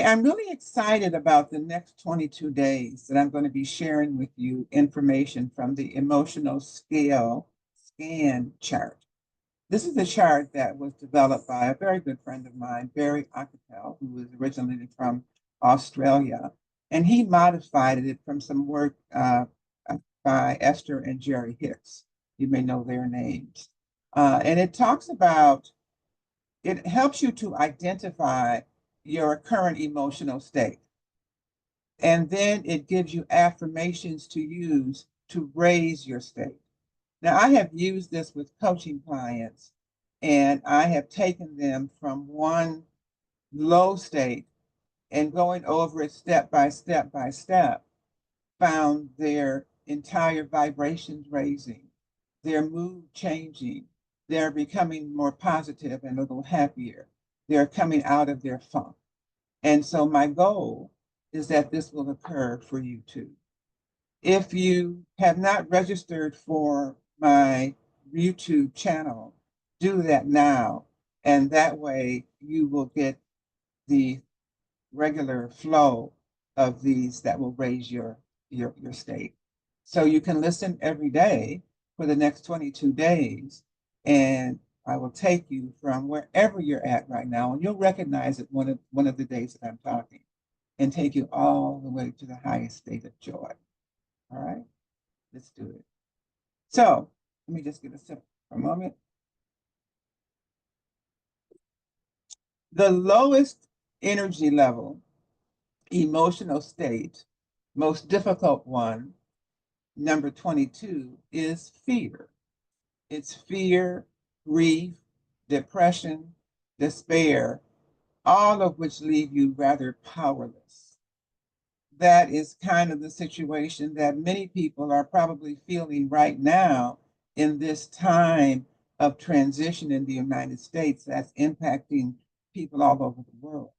I'm really excited about the next 22 days that I'm going to be sharing with you information from the emotional scale scan chart. This is a chart that was developed by a very good friend of mine, Barry Acapel, who was originally from Australia. And he modified it from some work by Esther and Jerry Hicks. You may know their names. And it talks about, it helps you to identify your current emotional state. And then it gives you affirmations to use to raise your state. Now, I have used this with coaching clients, and I have taken them from one low state and going over it step by step by step, found their entire vibrations raising, their mood changing, they're becoming more positive and a little happier. They're coming out of their funk. And so my goal is that this will occur for you too. If you have not registered for my YouTube channel, do that now. And that way you will get the regular flow of these that will raise your state. So you can listen every day for the next 22 days, and I will take you from wherever you're at right now, and you'll recognize it one of the days that I'm talking, and take you all the way to the highest state of joy. All right, let's do it. So let me just get a sip for a moment. The lowest energy level, emotional state, most difficult one, number 22, is fear. It's fear, grief, depression, despair, all of which leave you rather powerless. That is kind of the situation that many people are probably feeling right now in this time of transition in the United States that's impacting people all over the world.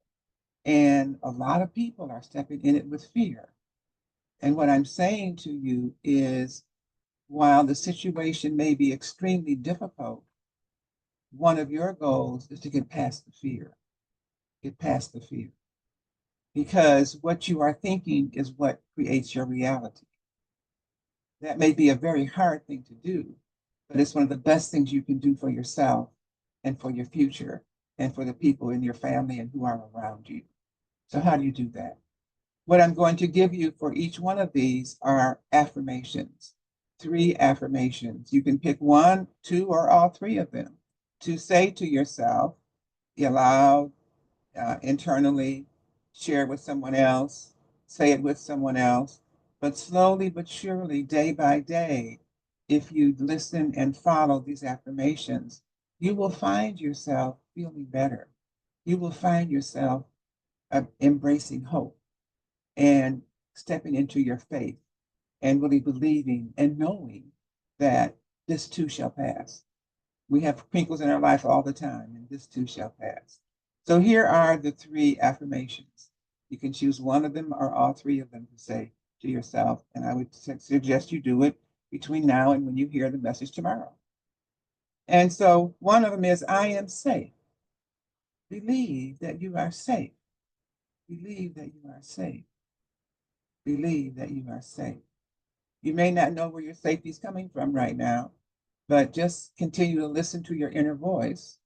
And a lot of people are stepping in it with fear. And what I'm saying to you is, while the situation may be extremely difficult, one of your goals is to get past the fear. Get past the fear. Because what you are thinking is what creates your reality. That may be a very hard thing to do, but it's one of the best things you can do for yourself and for your future and for the people in your family and who are around you. So how do you do that? What I'm going to give you for each one of these are affirmations, 3 affirmations. You can pick 1, 2, or all 3 of them to say to yourself, aloud, internally, share it with someone else, say it with someone else, but slowly but surely, day by day, if you listen and follow these affirmations, you will find yourself feeling better. You will find yourself embracing hope and stepping into your faith and really believing and knowing that this too shall pass. We have crinkles in our life all the time, and this too shall pass. So here are the 3 affirmations. You can choose one of them or all 3 of them to say to yourself, and I would suggest you do it between now and when you hear the message tomorrow. And so one of them is, I am safe. Believe that you are safe. Believe that you are safe. Believe that you are safe. You may not know where your safety is coming from right now, but just continue to listen to your inner voice,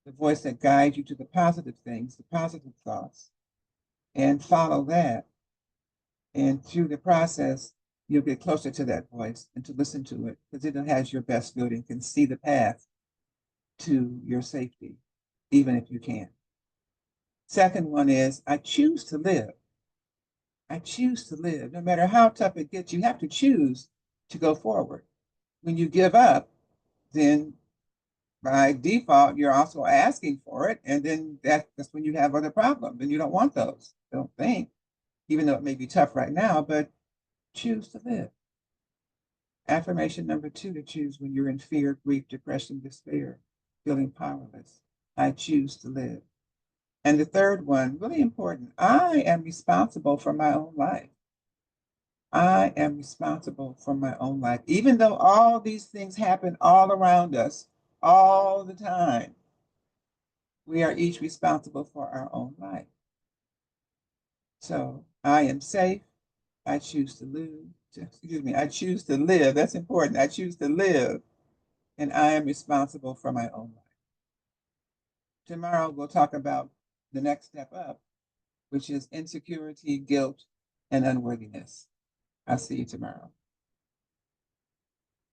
the voice that guides you to the positive things, the positive thoughts, and follow that. And through the process, you'll get closer to that voice and to listen to it because it has your best good and can see the path to your safety, even if you can't. Second one is, I choose to live. I choose to live. No matter how tough it gets, you have to choose to go forward. When you give up, then by default, you're also asking for it. And then that's when you have other problems and you don't want those. Don't think, even though it may be tough right now, but choose to live. Affirmation number 2 to choose when you're in fear, grief, depression, despair, feeling powerless. I choose to live. And the third one, really important, I am responsible for my own life. I am responsible for my own life. Even though all these things happen all around us, all the time, we are each responsible for our own life. So I am safe. I choose to live. Excuse me. I choose to live. That's important. I choose to live, and I am responsible for my own life. Tomorrow we'll talk about the next step up, which is insecurity, guilt, and unworthiness. I'll see you tomorrow.